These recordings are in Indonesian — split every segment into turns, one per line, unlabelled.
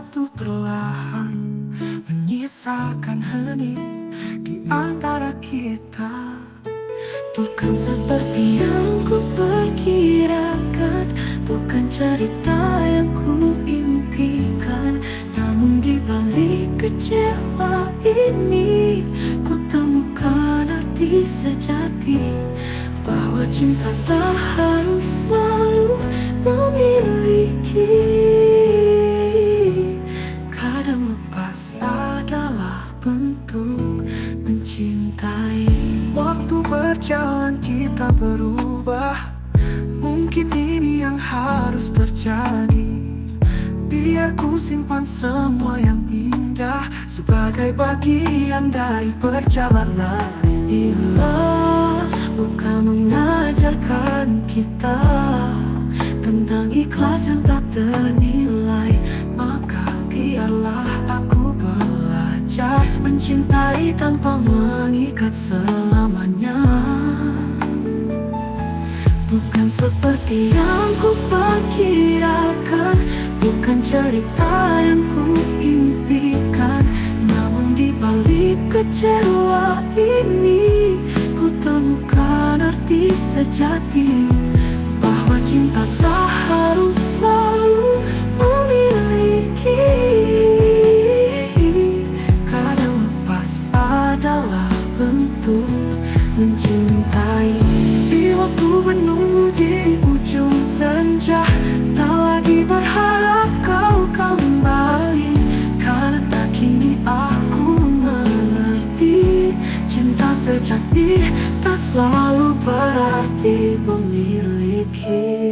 jatuh perlahan, menyisakan hening di antara kita.
Bukan seperti yang ku perkirakan, bukan cerita yang ku impikan. Namun di balik kecewa ini, ku temukan arti sejati, bahwa cinta tak harus selalu memiliki.
Kadang lepas adalah bentuk mencintai. Waktu berjalan kita berubah, mungkin ini yang harus terjadi. Biar ku simpan semua yang indah sebagai bagian dari perjalanan.
Bila bukan mengajarkan kita tentang ikhlas yang tak ternilai,
maka biarlah aku belajar mencintai tanpa mengikat selamanya.
bukan seperti yang ku perkirakan, bukan cerita yang ku impikan. Namun di balik kecewa ini, ku temukan arti sejati, bahwa cinta tak harus selalu memiliki.
Kadang lepas adalah bentuk mencintai. Di waktu menunggu di ujung senja, tak lagi berharap kau kembali, karena kini aku mengerti cinta sejati tak selalu berarti memiliki.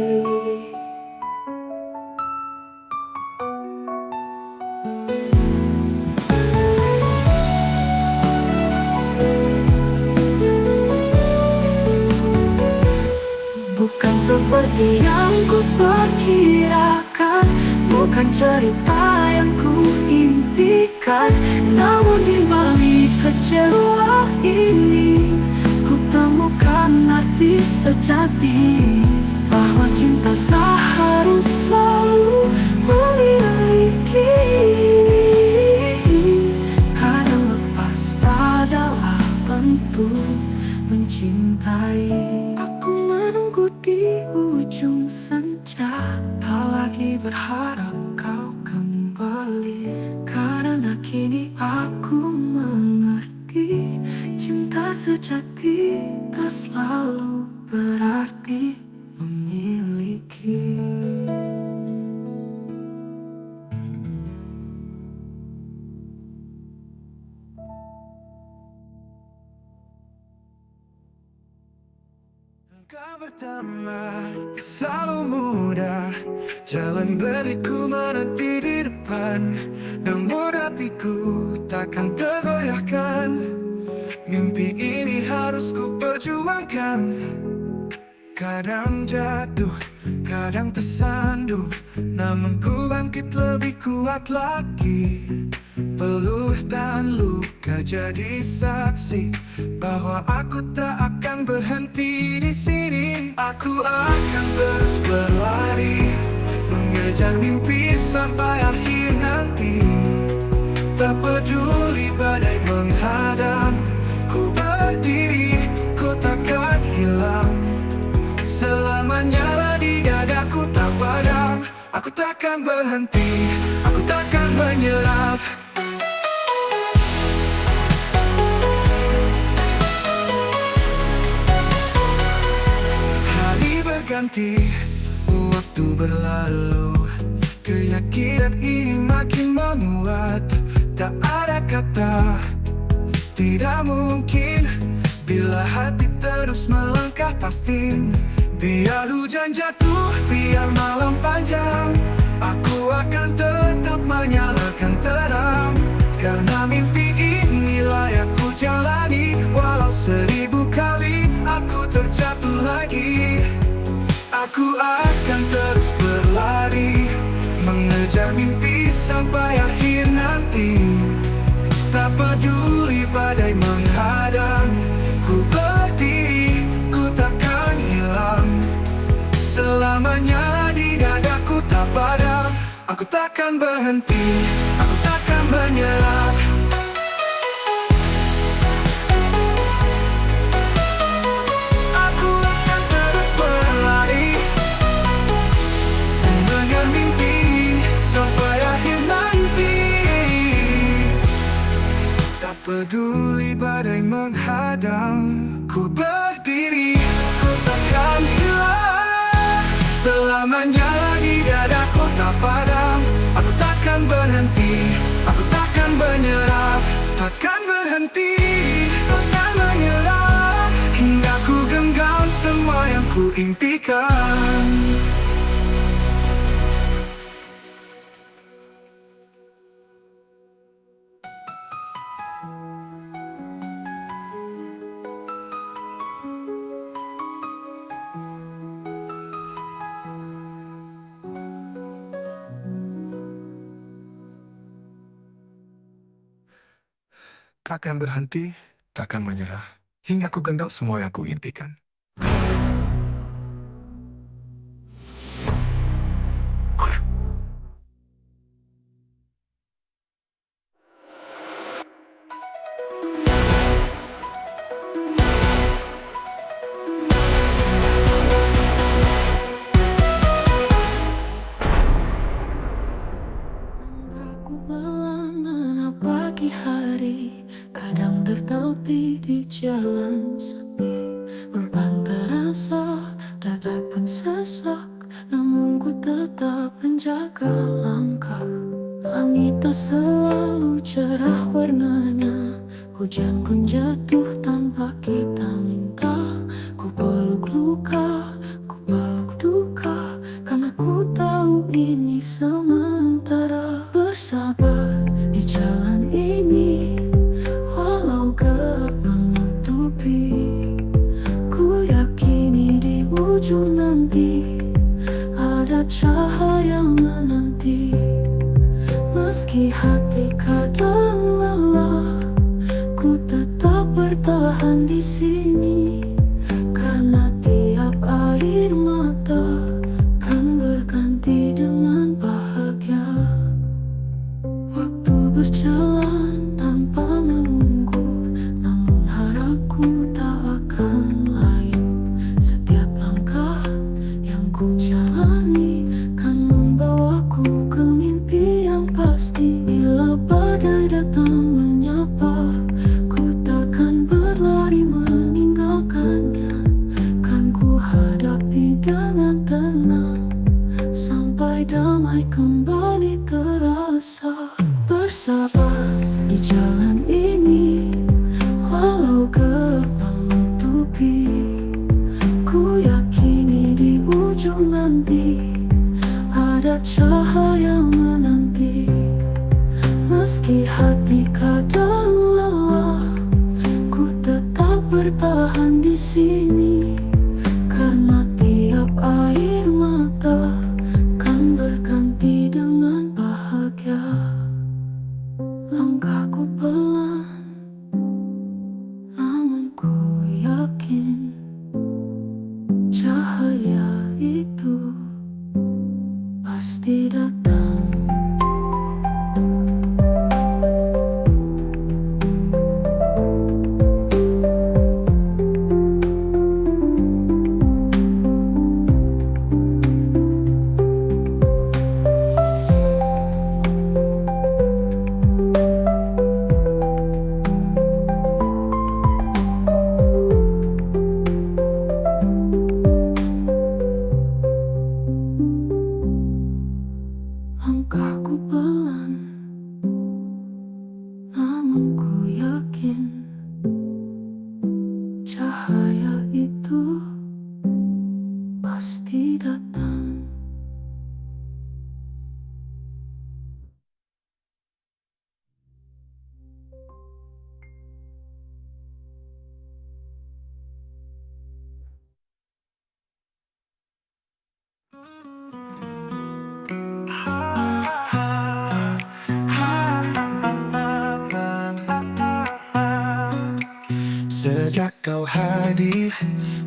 Bukan seperti yang ku perkirakan, bukan cerita yang ku impikan. Namun di balik kecewa ini, ku temukan arti sejati, bahwa cinta tak harus selalu memiliki.
Kadang lepas adalah bentuk mencintai. Aku menunggu di ujung senja, tak lagi berharap kau kembali, karena kini aku mengerti cinta sejati tak selalu berarti memiliki. Engkau pertama selalu mudah, jalan berliku menanti di depan. Namun hatiku takkan tergoyahkan, mimpi ini harus ku perjuangkan. Kadang jatuh, kadang tersandung, namun ku bangkit lebih kuat lagi. Peluh dan luka jadi saksi bahwa aku tak akan berhenti di sini. Aku akan terus berlari, mengejar mimpi sampai akhir nanti. Tak peduli badai menghadang, ku berdiri, ku takkan hilang. Selamanya di dadaku tak padam. Aku takkan berhenti, aku takkan menyerah. Hari berganti, waktu berlalu, keyakinan ini makin menguat. Tak ada kata tidak mungkin bila hati terus melangkah pasti. Biar hujan jatuh, biar malam panjang, aku akan tetap menyalakan terang. Karena mimpi ini layak ku jalani, walau 1000 kali aku terjatuh lagi. Aku akan terus berlari, mengejar mimpi sampai akhir nanti. Tak peduli badai menghadang, ku berdiri, ku takkan hilang. Selamanya di dadaku tak padam. Aku takkan berhenti, aku takkan menyerah. Aku akan terus berlari dengan mimpi sampai akhir nanti. Tak peduli badai menghadang, ku berdiri, ku takkan hilang. Selamanya di dada kota Padang. Aku takkan berhenti, aku takkan menyerah. Takkan berhenti, takkan menyerah, hingga ku genggam semua yang ku impikan. Takkan berhenti, takkan menyerah, hingga ku genggam semua yang ku impikan.
Aku belamana pagi hari, kadang tertatih di jalan sepi. Berbantah rasa, dada pun sesak, namun ku tetap menjaga langkah. Langit tak selalu cerah warnanya, hujan pun jatuh tanpa kita minta. Ku peluk luka, ku peluk duka, karena ku tahu ini sementara. Bersabar di jalan ini, walau gelap menutupi. Ku yakini di ujung nanti ada cahaya menanti. Meski hati kadang lelah, ku tetap bertahan di sini. Karena tiap air mata kan berganti dengan bahagia. Waktu berjalan tanpa menunggu, namun harapku tak akan layu. Setiap langkah yang ku jalani kan membawaku ke mimpi yang pasti. Bila badai datang menyapa, ku takkan berlari meninggalkannya. Kan ku hadapi dengan tenang sampai damai kembali terasa. Bersabar di jalan ini, walau gelap menutupi. Ku yakini di ujung nanti ada cahaya menanti. Meski hati kadang lelah, ku tetap bertahan di sini. Karena tiap air mata kan berganti dengan bahagia. Langkahku pelan, namun ku yakin cahaya itu pasti datang. Langkahku pelan, namun ku yakin cahaya itu pasti datang.
Sejak kau hadir,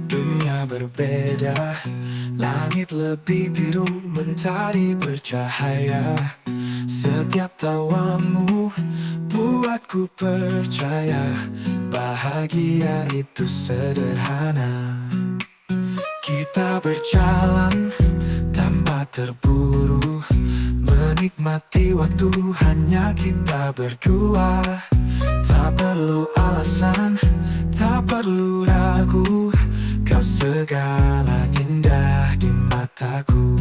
dunia berbeda. Langit lebih biru mentari bercahaya. Setiap tawamu buatku percaya, bahagia itu sederhana. Kita berjalan tanpa terburu, menikmati waktu hanya kita berdua. Tak perlu alasan, tak perlu ragu, kau segala indah di mataku.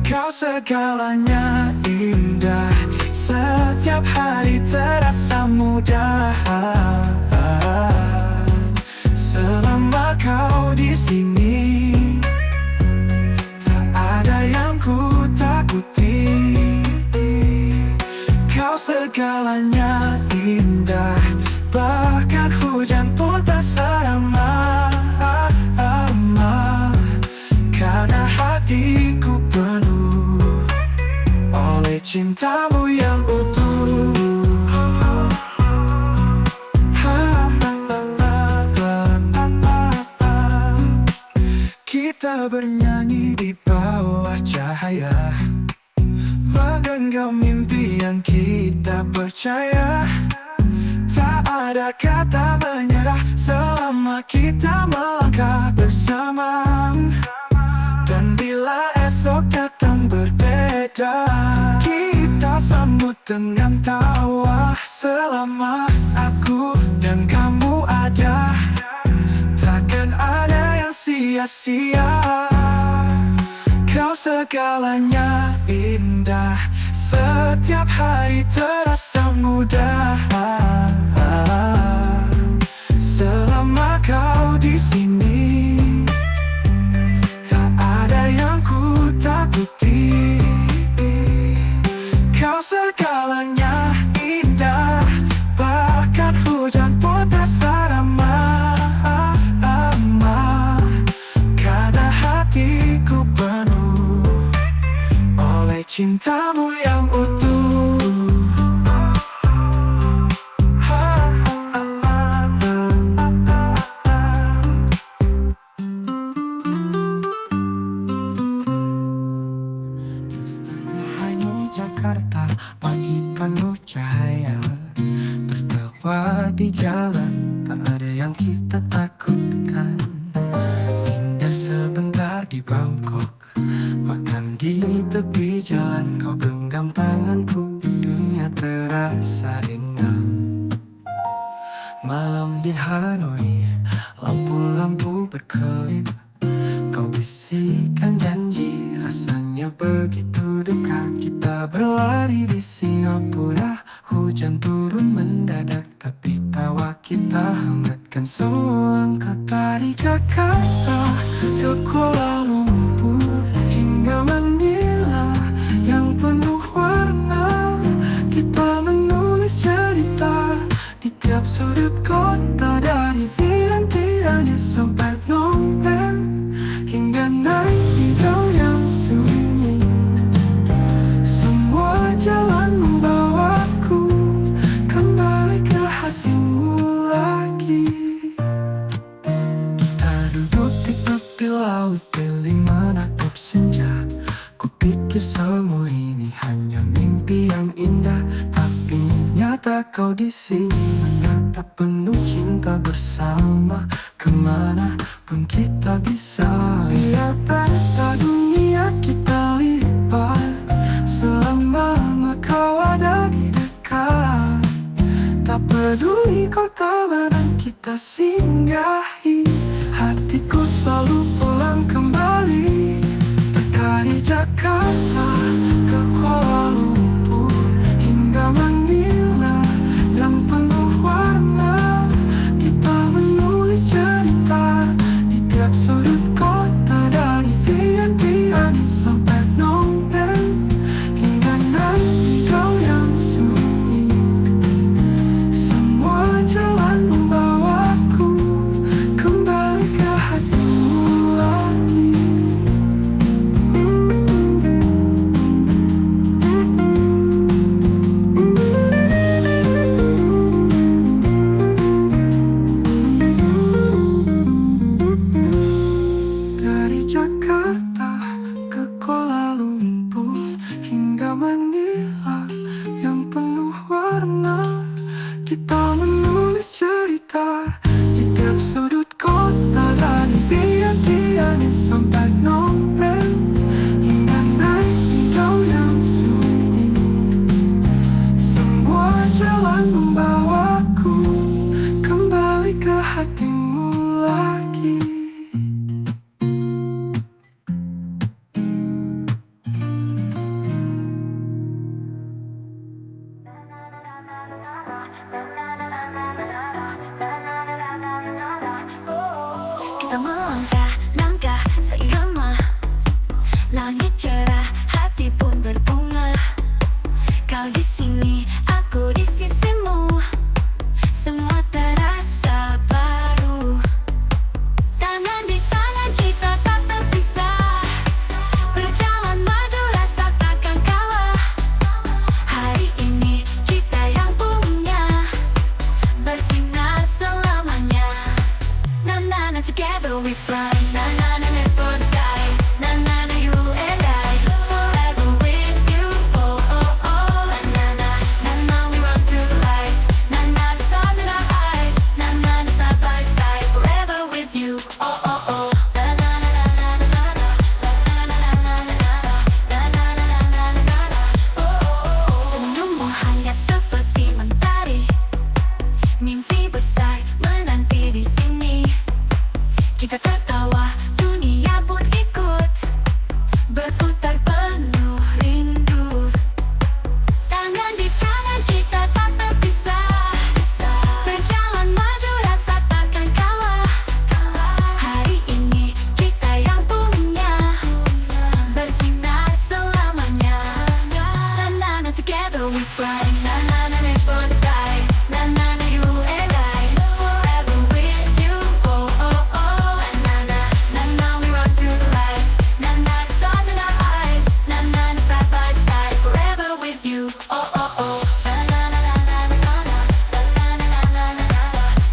Kau segalanya indah, setiap hari terasa mudah. Selama kau di sini, tak ada yang ku takuti. Kau segalanya indah, bahkan hujan pun tak seramah. Karena hatiku penuh oleh cintamu yang utuh. Kita bernyanyi di bawah cahaya, menggenggam mimpi yang kita percaya. Tak ada kata menyerah selama kita melangkah bersama. Dan bila esok datang berbeda, kita sambut dengan tawa. Selama aku dan kamu ada, takkan ada yang sia-sia. Kau segalanya indah, setiap hari terasa mudah. Selama kau di sini, tak ada yang ku takuti. Kau segalanya indah, bahkan hujan pun tak seramah. Karena hatiku penuh oleh cintamu yang utuh. Jakarta, pagi penuh cahaya, tertawa di jalan, tak ada yang kita takutkan. Singgah sebentar di Bangkok, makan di tepi jalan, kau genggam tanganku, dunia terasa indah. Malam di Hanoi, lampu-lampu berkelip, kau bisikan janji, rasanya begitu dekat. Kita berlari di Singapura, hujan turun mendadak, tapi tawa kita hangatkan semua langkah. Dari Jakarta ke Kuala Lumpur hingga Manila yang penuh warna, kita menulis cerita di tiap sudut kota. Dari Vientiane sampai Phnom Penh, hingga naik di daun yang sunyi, semua jalan membawaku kembali ke hatimu lagi. Kita duduk di tepi laut, pilih menatap senja. Kupikir semua ini hanya mimpi yang indah, tapi nyata kau di sini menatap penuh cinta bersama. Kemana pun kita bisa, biar peta dunia kita lipat, selama kau ada di dekat. Tak peduli kota mana kita singgahi, hatiku selalu pulang kembali. Dari Jakarta ke Kuala Lumpur hingga Manila yang penuh warna, kita menulis cerita di tiap sudut kota. Dari manila yang penuh warna. Kita menulis cerita di tiap sudut kota, dari tiang-tiang sampai Nobel, hingga naik hijau yang sunyi. Semua jalan membawaku kembali ke hatimu lagi.
Kita melangkah langkah seirama, langit cerah, hati pun berbunga. Kau di sini, aku di sisimu, semua terasa baru. Tangan di tangan kita tak terpisah, berjalan maju rasa takkan kalah. Hari ini kita yang punya, bersinar selamanya. Na na na, together we fly. Na na na, let's for the sky. Na na na, you and I, forever with you. Oh oh oh. Na na na, we run to the light. Na na, the stars in our eyes. Na na, side by side, forever with you. Oh oh oh. Na na na na na na na. Na na na na na na. Na na na na na na na. Oh oh oh. Senyummu hangat seperti mentari, mimpi besar menanti di sini. Kita tertawa, dunia pun ikut berputar penuh rindu. Tangan di tangan kita tak terpisah, berjalan maju rasa takkan kalah. Hari ini kita yang punya, bersinar selamanya. Na na na, together we fly. Na na na, reach for the sky. Na na na, you and I, forever with you. Oh oh oh. Na na na, we run to the light. Na na, the stars in our eyes. Na na, side by side, forever with you. Oh oh oh. Na na na na na na na. Na na na na na na.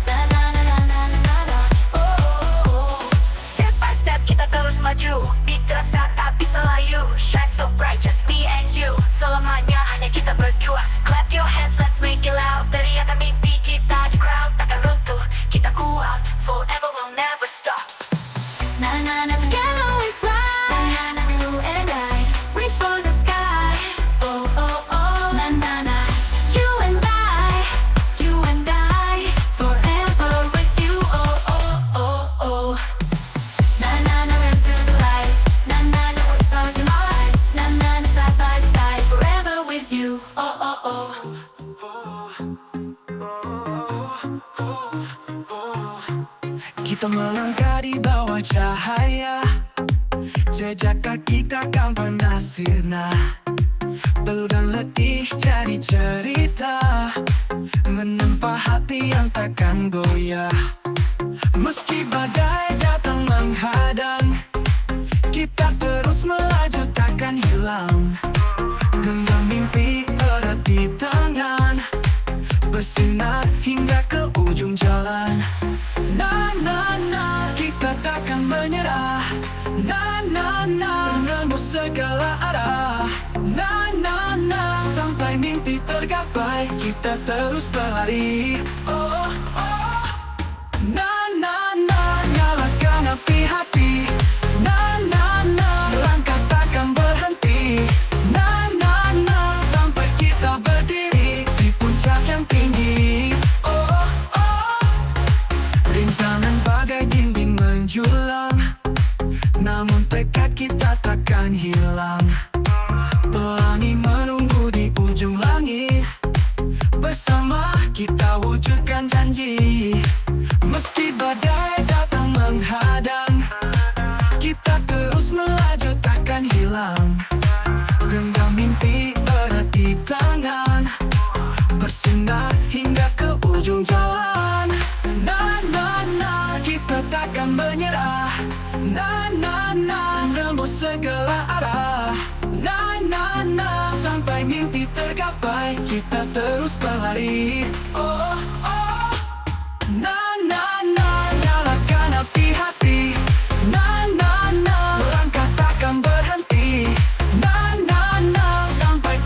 Na na na na na na na. Oh oh oh. Step by step kita terus maju, beat terasa tak bisa layu. Shine so bright, just me and you. Selamanya hanya kita berdua. Clap your hands, let's make it loud. Teriakan mimpi kita di crowd, takkan runtuh, kita kuat. Forever we'll never stop. Na na na, together we fly. Na na na, you and I, reach for the sky. Oh oh oh. Na na na, you and I, forever with you. Oh oh oh oh. Na na na, run to the light. Na na na, stars in our eyes. Na na na, side by side, forever with you. Oh oh oh.
Kita melangkah di bawah cahaya, jejak kaki takkan pernah sirna. Peluh dan letih jadi cerita, menempa hati yang takkan goyah. Meski badai datang menghadang, kita terus melaju takkan hilang. Genggam mimpi erat di tangan, bersinar hingga ke ujung jalan. Na na na, kita takkan menyerah. Na na na, menembus segala arah. Na na na, sampai mimpi tergapai, kita terus berlari. Oh oh. Na na na, nyalakan api hati. Na na na, langkah takkan berhenti. Na na na, sampai kita berdiri di puncak yang tinggi. Oh oh. Rintangan bagai dinding menjulang, namun tekad kita takkan hilang. Pelangi menunggu di ujung langit, bersama kita wujudkan janji. Meski badai datang menghadang, kita terus melaju takkan hilang. Genggam mimpi erat di tangan, bersinar hingga ke ujung jalan. Na na na, kita takkan menyerah. Na na na, menembus segala arah. Na na na, sampai mimpi tergapai, kita terus berlari. Oh oh. Na na na, nyalakan api hati. Na na na, melangkah takkan berhenti. Na na na, sampai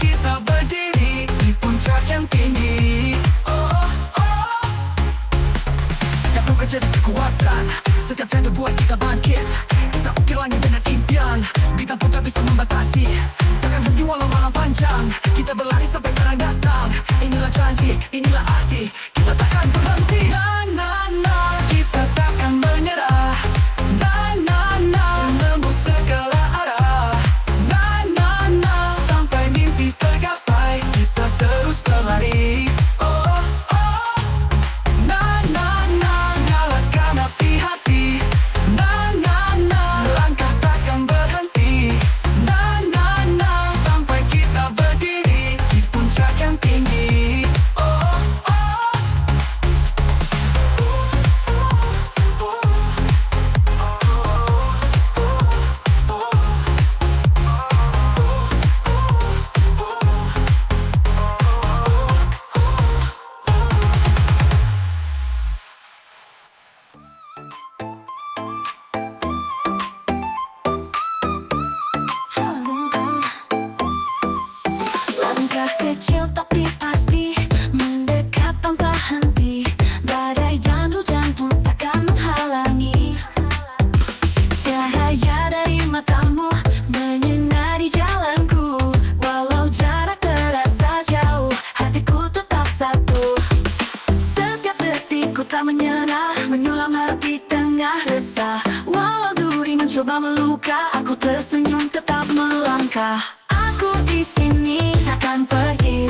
di sini takkan pergi,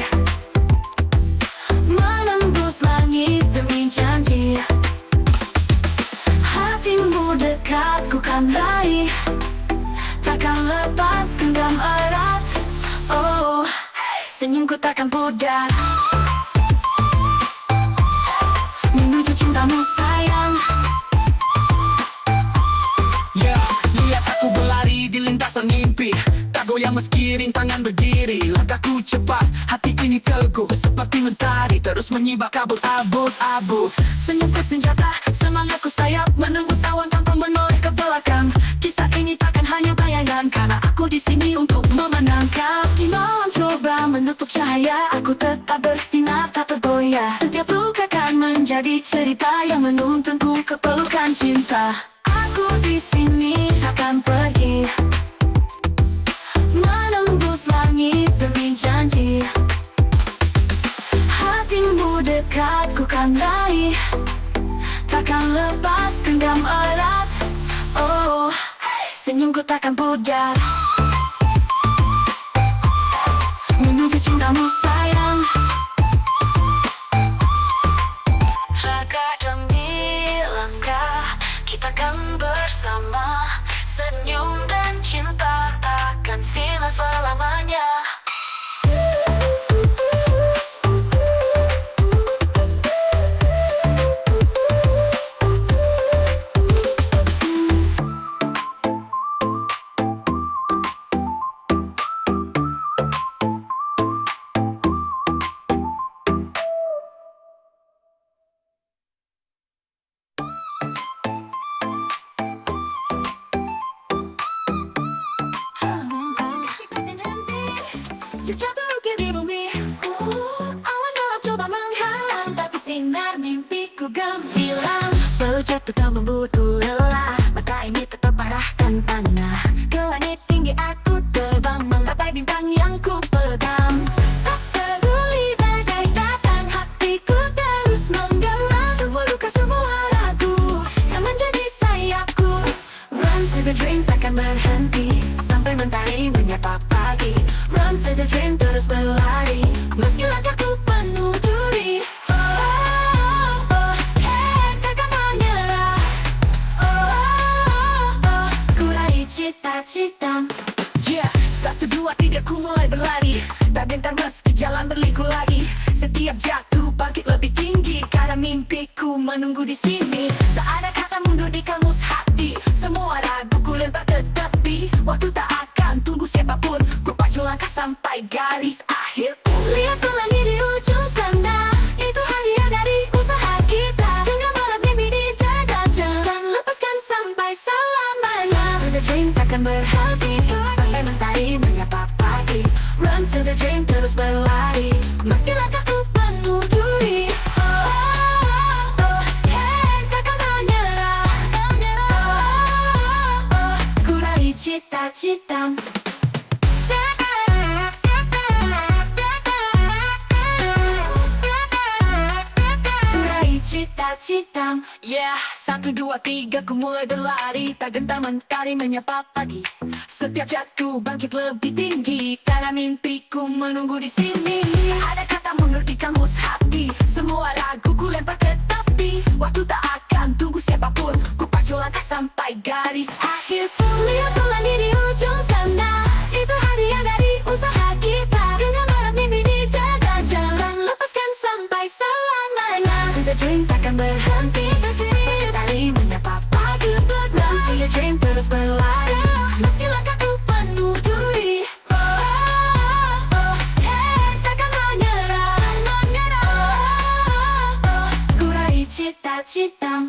menembus langit demi janji. Hatimu dekat ku kan raih, takkan lepas genggam erat. Oh, senyumku takkan pudar menuju cintamu sayang.
Yeah, lihat aku berlari di lintasan mimpi, tak goyang meski rintangan berdiri. Langkahku cepat, hati ini teguh, seperti mentari terus menyibak kabut abu-abu. Senyumku senjata, semangatku sayap, menembus awan tanpa menoleh ke belakang. Kisah ini takkan hanya bayangan, karena aku di sini untuk memenangkan. Di malam coba menutup cahaya, aku tetap bersinar tak tergoyah. Setiap luka kan menjadi cerita yang menuntunku ke pelukan cinta. Aku di sini takkan pergi, menembus langit demi janji. Hatimu dekat ku kan raih, takkan lepas genggam erat. Oh, senyumku takkan pudar menuju cintamu sayang. Langkah demi langkah kita kan bersama, senyum dan cinta takkan sirna selamanya. Jatuh di bumi, awan gelap coba menghalang, tapi sinar mimpiku gemilang. Walau jatuh tak membutuh lelah, mata ini tetap arahkan panah ke langit tinggi. Aku terbang menggapai bintang yang ku pegang. Tak peduli badai datang, hatiku terus menggema. Semua luka, semua ragu yang menjadi sayapku. Run to the dream takkan berhenti sampai mentari menyapa pagi. Run to the dream terus berlari meski langkahku penuh duri. Oh, oh, oh, hey, takkan menyerah. Oh, oh, oh, ku raih cita-cita. Yeah, 1, 2, 3 ku mulai berlari, tak gentar meski jalan berliku lagi. Setiap jatuh bangkit lebih tinggi, karena mimpiku menunggu di sini. Tak ada kata mundur di kamus hati, semua ragu ku lempar ke tepi. Waktu tak akan tunggu siapapun, ku pacu langkah sampai garis akhir.
Lihat pelangi di ujung sana, itu hadiah dari usaha kita. Dengan berat mimpi di dada, jangan lepaskan sampai selamanya. To the dream takkan berhenti sampai mentari menyapa pagi. Run to the dream terus berlari meski langkahku penuh duri. Oh, oh, oh, hey, takkan menyerah. Oh, oh, oh, ku raih cita-cita. Cita-cita.
Yeah, 1, 2, 3 ku mulai berlari, tak gentar mentari menyapa pagi. Setiap jatuh bangkit lebih tinggi, karena mimpiku menunggu di sini. Ada kata mundur di kamus hati, semua ragu ku lempar ke tepi. Waktu tak akan tunggu siapapun, ku pacu langkah sampai garis akhir.
Lihat pelangi di ujung sana, itu hadiah dari usaha kita. Dengan berat mimpi di dada, jangan lepaskan sampai selamanya. To the dream takkan berhenti sampai mentari menyapa pagi. Run to the dream terus berlari meski langkahku penuh duri. Oh, oh, oh, hey, takkan menyerah. Oh, oh, oh, ku raih cita-cita.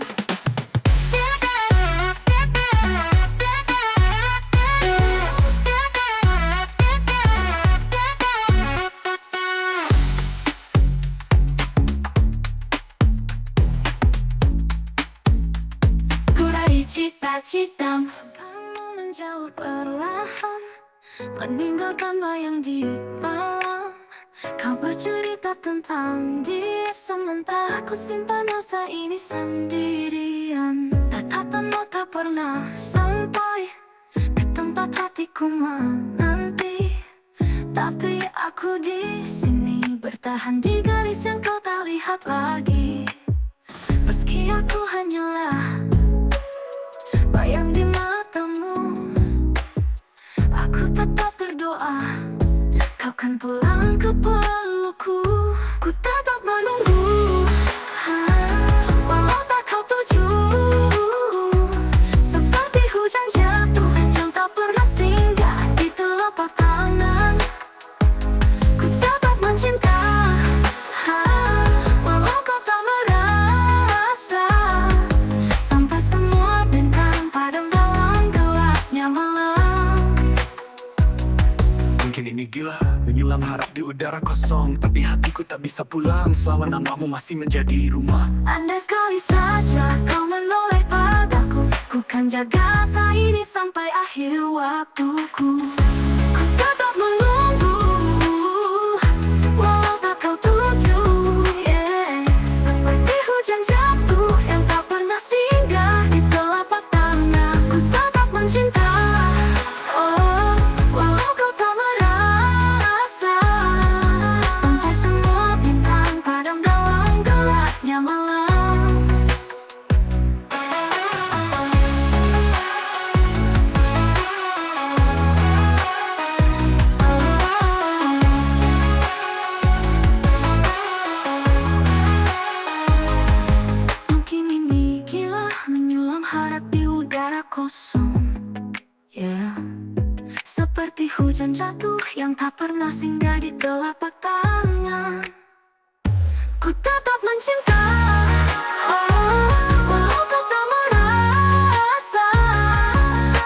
Cita-cita. Kamu menjauh perlahan, meninggalkan bayang di malam. Kau bercerita tentang dia, sementara aku simpan rasa ini sendirian. Tatapanmu tak pernah sampai ke tempat hatiku menanti. Tak Aku di sini bertahan di garis yang kau tak lihat lagi. Meski aku hanyalah bayang di matamu, aku tetap berdoa kau kan pulang ke pelukku. Ku tetap menunggu, walau tak kau tuju. Seperti hujan jatuh yang tak pernah singgah di telapak tangan. Ku tetap mencinta, walau kau tak merasa. Sampai semua bintang padam dalam gelapnya malam.
Mungkin ini gila, menyulam harap di udara kosong, tapi hatiku tak bisa pulang selama namamu masih menjadi rumah.
Andai sekali saja kau menoleh padaku, ku kan jaga asa ini sampai akhir waktuku. Ku tetap menunggu, walau tak kau tuju, seperti hujan jatuh yang tak pernah singgah di telapak tangan. Ku tetap mencinta, oh, walau kau tak merasa. Sampai semua bintang padam dalam gelapnya malam. Mungkin ini gila, menyulam harap di udara kosong, seperti hujan jatuh yang tak pernah singgah di telapak tangan. Ku tetap mencinta, oh, walau kau tak merasa.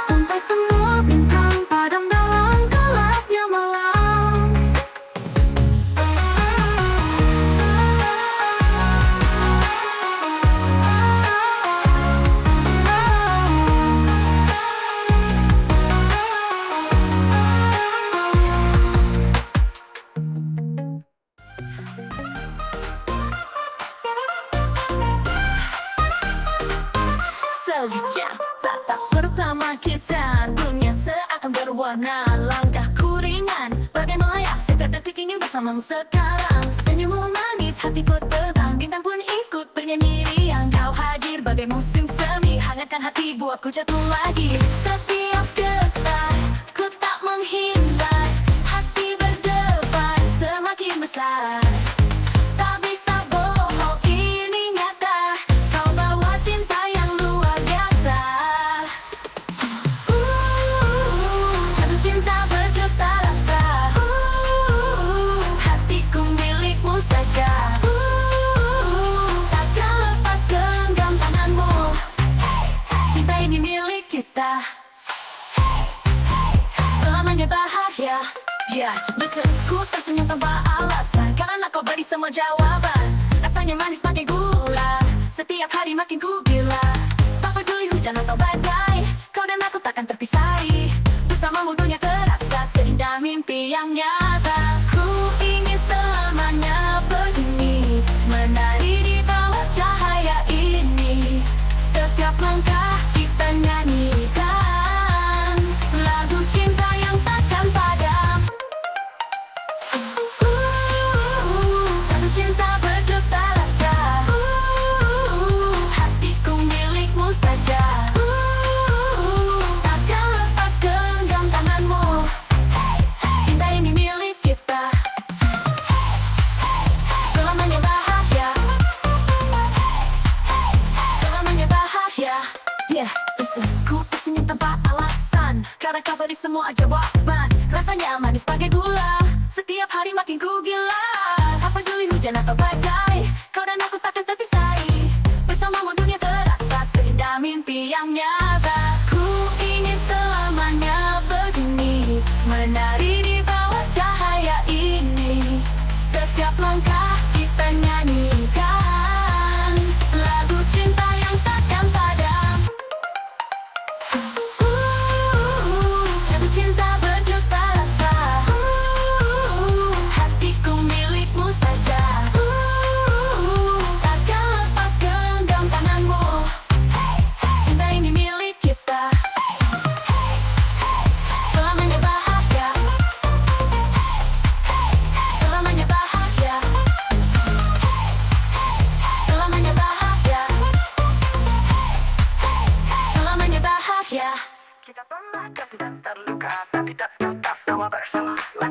Sampai semua bintang padam dalam gelapnya malam. Sejak tatap pertama kita, dunia seakan berwarna. Langkahku ringan, bagai melayang. Setiap detik ingin bersamamu sekarang. Senyummu manis, hatiku terbang. Bintang pun ikut bernyanyi riang. Kau hadir bagai musim semi, hangatkan hati buatku jatuh lagi. Setiap getar, ku tak menghindar. Hati berdebar semakin besar. Tak bisa bohong, ini nyata. Kau bawa cinta yang luar biasa. Jatuh cinta berjuta rasa. Hatiku milikmu saja. Takkan lepas genggam tanganmu. Cinta ini milik kita. Selamanya bahagia. Berseru tersenyum tanpa alasan, karena kau beri semua jawaban. Rasanya manis makin gula, setiap hari makin ku gila. Tak peduli hujan atau badai, kau dan aku takkan terpisah. Bersamamu dunia terasa seindah mimpi yang nyata. Ku ingin selamanya begini, menari di bawah cahaya ini. Setiap langkah kita nyanyikan lagu cinta yang takkan padam. Jatuh cinta berjuta rasa. Hatiku milikmu saja. Takkan lepas genggam tanganmu. Cinta ini milik kita. Selamanya bahagia. Selamanya bahagia. Berseru tersenyum tanpa alasan, karena kau beri semua jawaban. Rasanya manis bagai gula, setiap hari makin ku gila. Tak peduli hujan atau badai, kau dan aku takkan terpisah. Bersamamu dunia terasa seindah mimpi yang nyata. Ku ingin selamanya begini, menari di bawah cahaya ini. Setiap langkah kita nyanyikan lagu cinta yang takkan padam. Jatuh cinta berjuta rasa.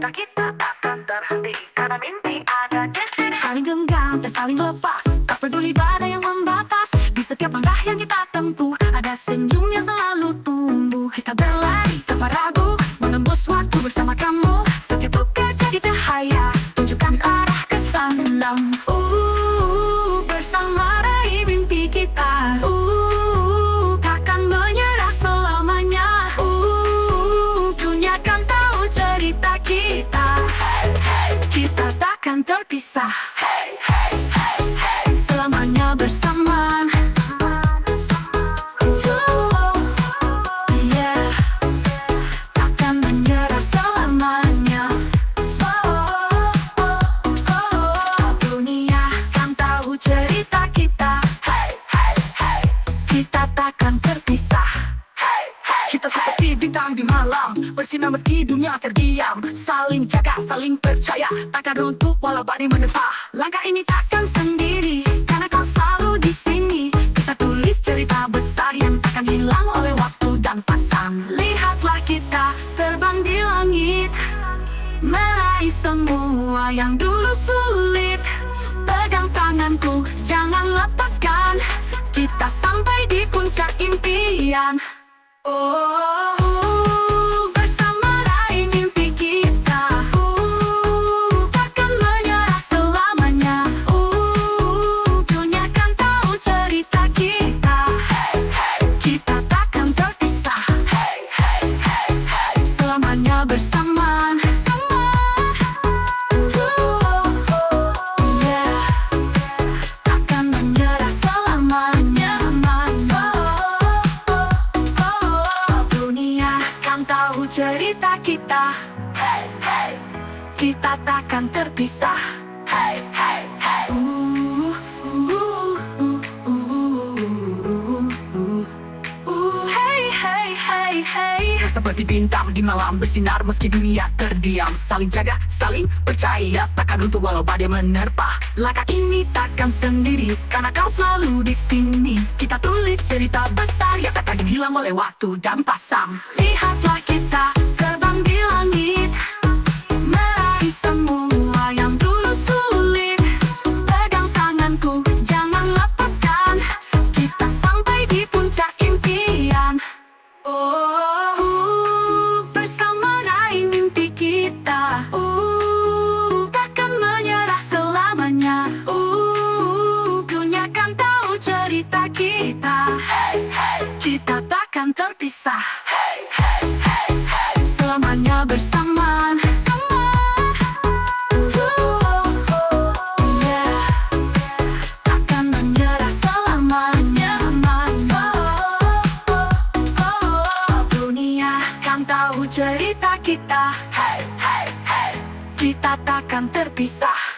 cinta kita takkan terhenti karena mimpi ada di sini. Saling genggam dan saling lepas, tak peduli badai yang membatas. Di setiap langkah yang kita tempuh ada senyum yang selalu tumbuh. Kita berlari tanpa ragu, menembus waktu bersama kamu. Setiap tukar jadi cahaya, tunjukkan arah ke sana. Bersama raih mimpi kita. Takkan menyerah selamanya. Dunia kan tahu cerita kita. Kita takkan terpisah. Selamanya bersama. Yeah. Takkan menyerah selamanya. Dunia kan tahu cerita kita. Kita takkan terpisah. Kita seperti bintang di malam, bersinar meski dunia terdiam. Saling jaga, saling percaya, takkan runtuh walau badai menerpa. Langkah ini takkan sendiri, karena kau selalu di sini. Kita tulis cerita besar yang takkan hilang oleh waktu dan pasang. Lihatlah kita terbang di langit, meraih semua yang dulu sulit. Pegang tanganku, jangan lepaskan. Kita sampai di puncak impian. Bersama raih mimpi kita. Takkan menyerah selamanya. Dunia kan tahu cerita kita. Kita takkan terpisah. Selamanya bersama. Yeah. Takkan menyerah selamanya. Dunia kan tahu cerita kita. Kita takkan terpisah. Seperti bintang di malam, bersinar meski dunia terdiam. Saling jaga, saling percaya, takkan runtuh walau badai menerpa. Langkah ini takkan sendiri, karena kau selalu di sini. Kita tulis cerita besar yang takkan hilang oleh waktu dan pasang. Lihatlah kita terbang di langit, meraih semua yang dulu sulit. Pegang tanganku, jangan lepaskan. Kita sampai di puncak impian. Bersama raih mimpi kita. Takkan menyerah selamanya. Dunia kan tahu cerita kita. Kita takkan terpisah. Selamanya bersama. Yeah. Takkan menyerah selamanya. Dunia kan tahu cerita kita. Kita takkan terpisah.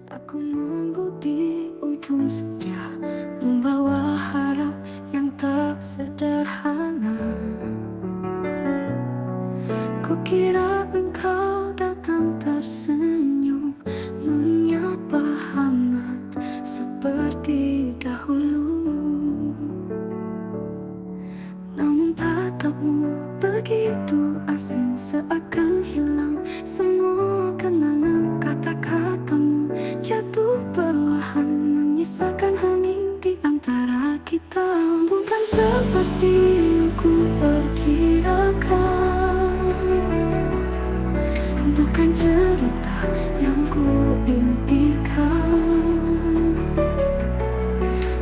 Aku membudi ujung setia, membawa harap yang tak sederhana. Kukira engkau datang tersenyum, menyapa hangat seperti dahulu. Namun tatapmu begitu asing, seakan hilang semua kenangan. Kata-katamu jatuh perlahan, menyisakan hening di antara kita. Bukan seperti yang ku perkirakan, bukan cerita yang ku impikan.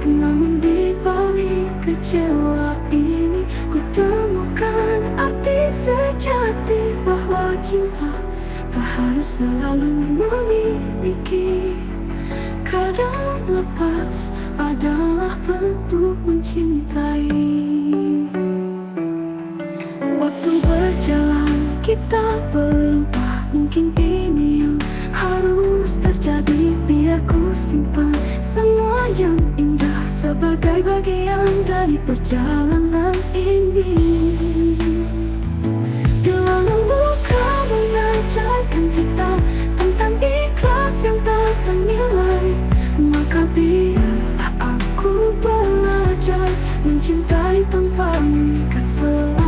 Namun di balik kecewa ini, ku temukan arti sejati bahwa cinta tak harus selalu memiliki. Kadang lepas adalah bentuk mencintai. Waktu berjalan kita berubah, mungkin ini yang harus terjadi. Biar ku simpan semua yang indah sebagai bagian dari perjalanan ini. Bila membuka mengajarkan kita tentang ikhlas yang tak ternilai, maka biarlah aku belajar mencintai tanpa mengikat selamanya.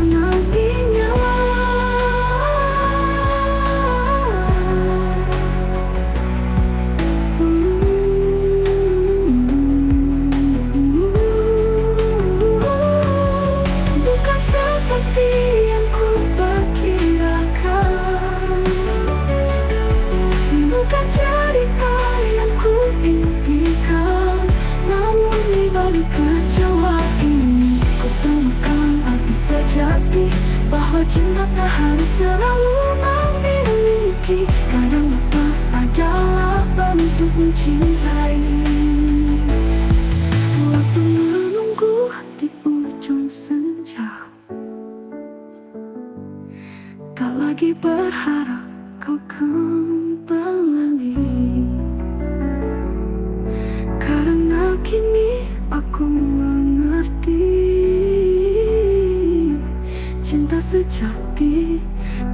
Bukan seperti yang ku perkirakan, bukan cerita yang ku impikan, namun di balik kecewa ini ku temukan arti sejati bahwa cinta tak harus selalu memiliki. Kadang lepas adalah bentuk mencintai. Waktu menunggu di ujung senja, tak lagi berharap kau kembali, karena kini aku mengerti cinta sejati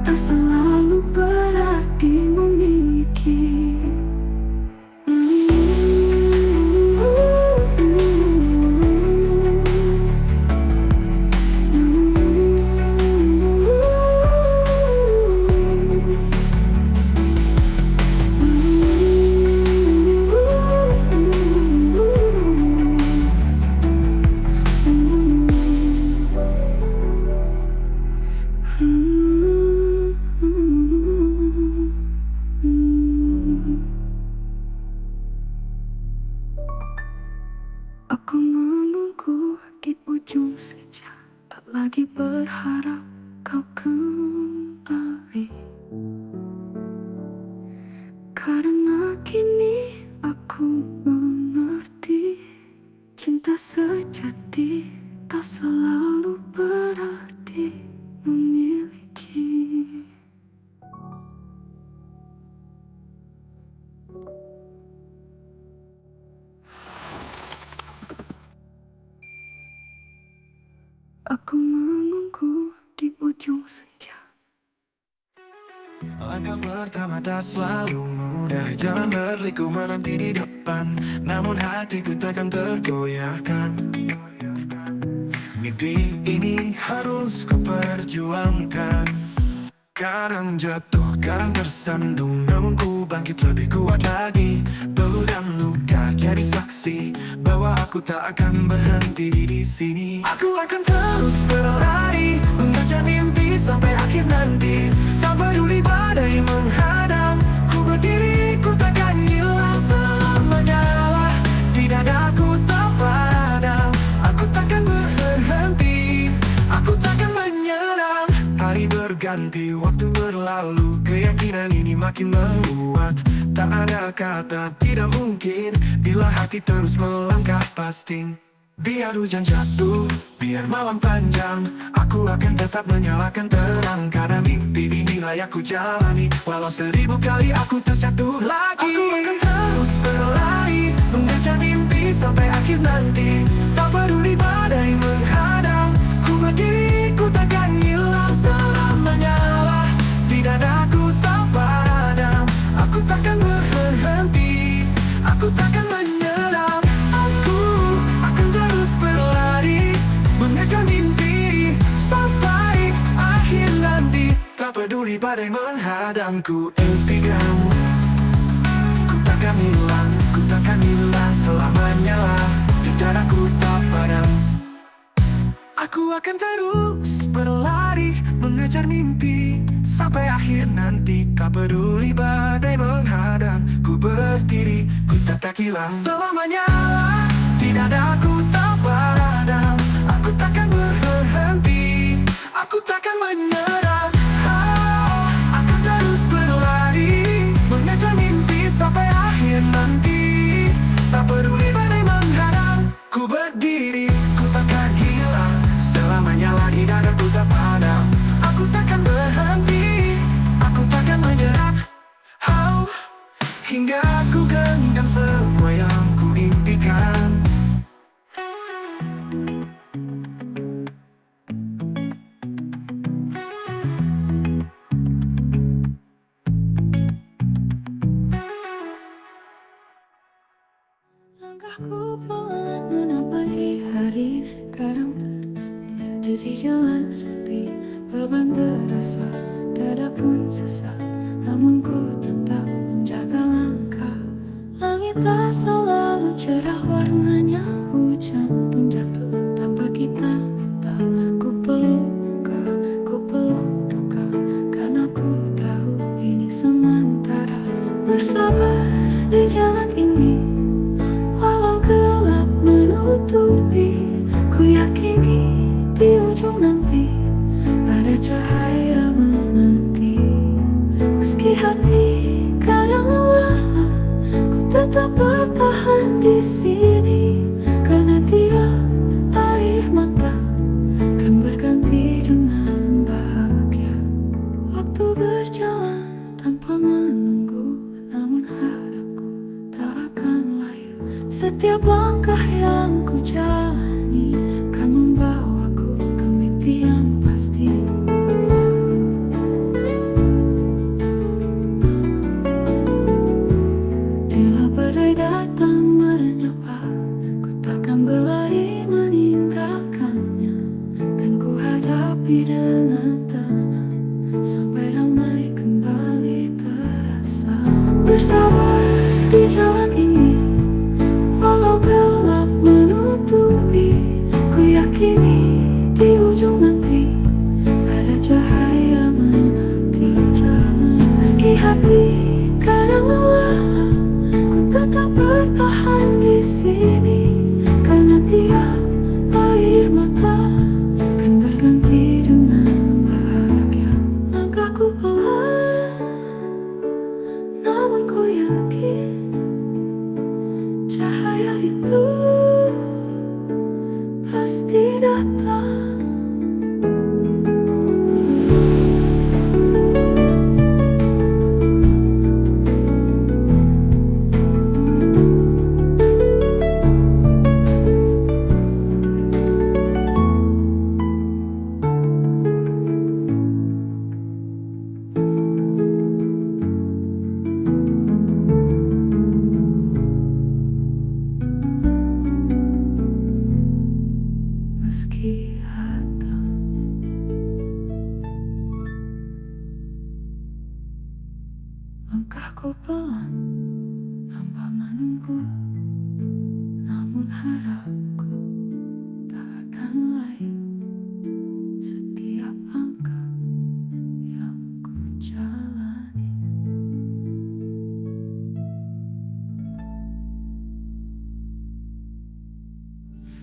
tak selalu berarti memiliki. Aku menunggu di ujung senja, tak lagi berharap kau kembali, karena kini aku mengerti cinta sejati tak selalu berarti memiliki. Aku menunggu di ujung senja.
Langkah pertama tak selalu mudah, jalan berliku menanti di depan, namun hatiku takkan tergoyahkan. Mimpi ini harus kuperjuangkan. Kadang jatuh, kadang tersandung, namun ku bangkit lebih kuat lagi. Pelukan luka jadi saksi bahwa aku tak akan berhenti di sini. Aku akan terus berlari, mengejar mimpi sampai akhir nanti. Tak peduli badai menghadang, ku berdiri, ku takkan hilang selamanya. Di dadaku tak padam, aku takkan berhenti, aku takkan menyerah. Hari berganti, waktu berlalu, keyakinan ini makin menguat. Tak ada kata tidak mungkin bila hati terus melangkah pasti. Biar hujan jatuh, biar malam panjang, aku akan tetap menyalakan terang. Karena mimpi ini layak ku jalani, walau 1000 kali aku terjatuh lagi. Aku akan terus berlari, mengejar mimpi sampai akhir nanti. Tak peduli badai menghadang, ku berdiri, ku takkan hilang selamanya. Di dadaku tak padam, aku takkan berhenti, aku takkan menyerah. Aku akan terus berlari, mengejar mimpi sampai akhir nanti. Tak peduli badai menghadangku, impikan ku takkan hilang selamanya. Di dadaku tak padam, aku akan terus berlari, mengejar mimpi sampai akhir nanti. Tak peduli badai menghadang, ku berdiri, ku tak hilang selamanya. Di dadaku tak padam, aku takkan berhenti, aku takkan menyerah. Aku terus berlari, mengejar mimpi sampai akhir nanti. Tak peduli badai menghadang, ku berdiri, ku takkan hilang selamanya. Lagi dadaku tak padam, aku takkan berhenti, aku takkan menyerah. Hingga aku genggam semua yang ku impikan.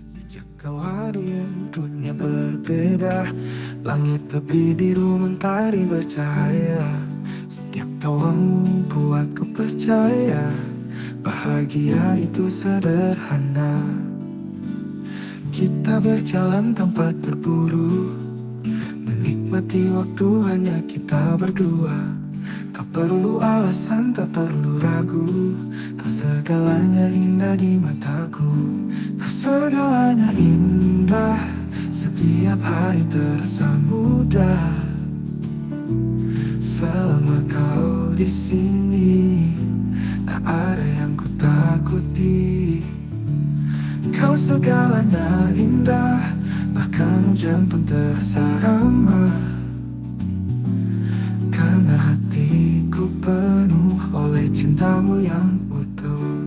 Sejak kau hadir, dunia berbeda. Langit lebih biru, mentari bercahaya. Setiap tawamu buatku percaya, bahagia itu sederhana. Kita berjalan tanpa terburu, menikmati waktu hanya kita berdua. Tak perlu alasan, tak perlu ragu, tak segalanya indah di mataku. Tak segalanya indah, setiap hari terasa mudah. Selama kau di sini, tak ada yang ku takuti. Kau segalanya indah, bahkan hujan pun terasa ramah. Karena hatiku penuh oleh cintamu yang utuh.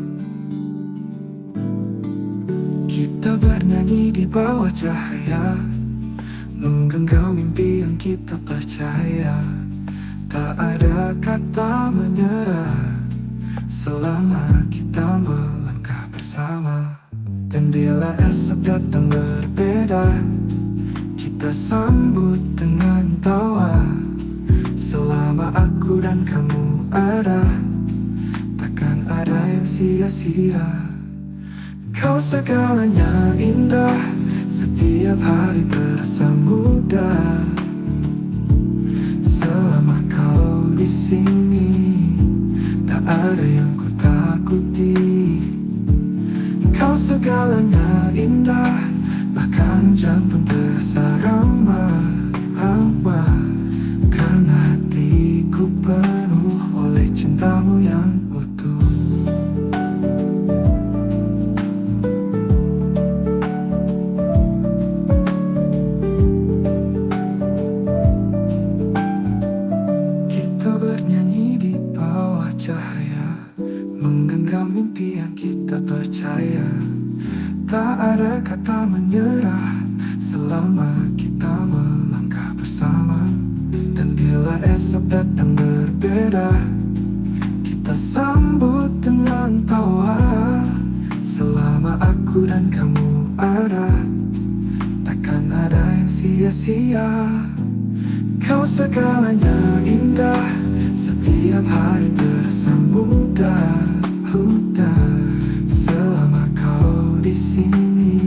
Kita bernyanyi di bawah cahaya, menggenggam mimpi yang kita percaya. Tak ada kata menyerah, selama kita melangkah bersama. Dan bila esok datang berbeda, kita sambut dengan tawa. Selama aku dan kamu ada, takkan ada yang sia-sia. Kau segalanya indah, setiap hari terasa mudah. Selama kau di sini, tak ada yang ku takuti. Kau segalanya indah, bahkan hujan pun terasa ramah. Karena hatiku penuh oleh cintamu yang utuh. Kita bernyanyi di bawah cahaya, menggenggam mimpi yang kita percaya. Tak ada kata menyerah, selama kita melangkah bersama. Dan bila esok datang berbeda, kita sambut dengan tawa. Selama aku dan kamu ada, takkan ada yang sia-sia. Kau segalanya indah, setiap hari terasa mudah. Selama kau di sini,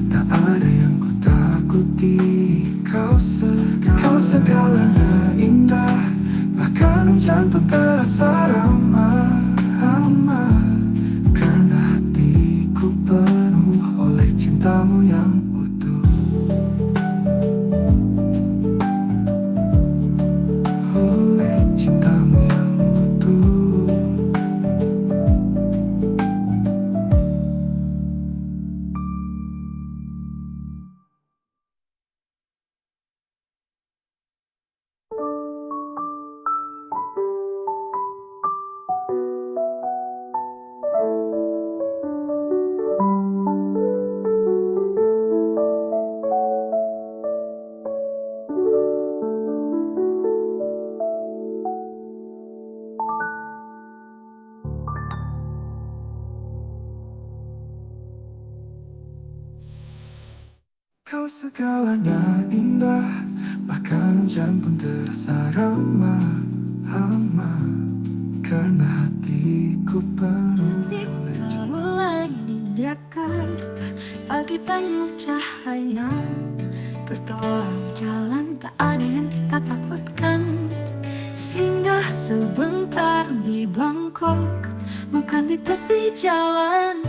tak ada yang ku takuti. Kau segalanya indah, bahkan hujan pun terasa ramah. Karena hatiku penuh oleh cintamu yang utuh. Oleh cintamu yang utuh. Kau segalanya indah, bahkan hujan pun terasa ramah. Karena hatiku penuh oleh
Kamu lagi di Jakarta, pagi penuh cahaya. Tertawa jalan, tak ada yang kita takutkan. Singgah sebentar di Bangkok, makan di tepi jalan.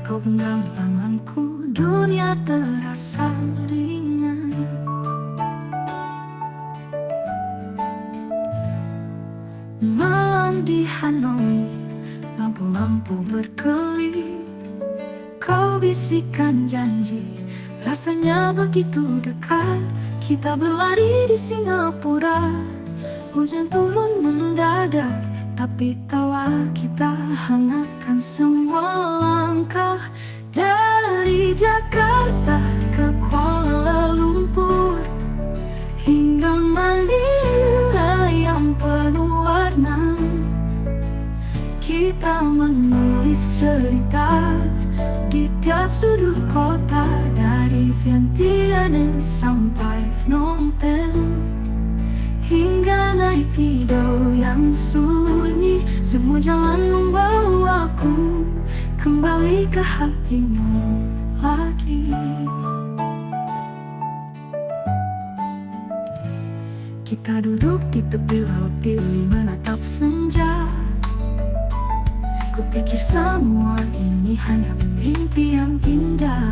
Kau genggam tanganku, dunia terasa ringan. Malam di Hanoi, lampu-lampu berkelip. Kau bisikan janji, rasanya begitu dekat. Kita berlari di Singapura, hujan turun mendadak. Tapi tawa kita hangatkan semua langkah. Dari Jakarta ke Kuala Lumpur, hingga Manila yang penuh warna. Kita menulis cerita di
tiap sudut kota, dari Vientiane sampai Phnom Penh, hingga naik Pido yang sunyi. Semua jalan membawaku kembali ke hatimu lagi. Kita duduk di tepi laut dili menatap senja. Kupikir semua ini hanya mimpi yang indah,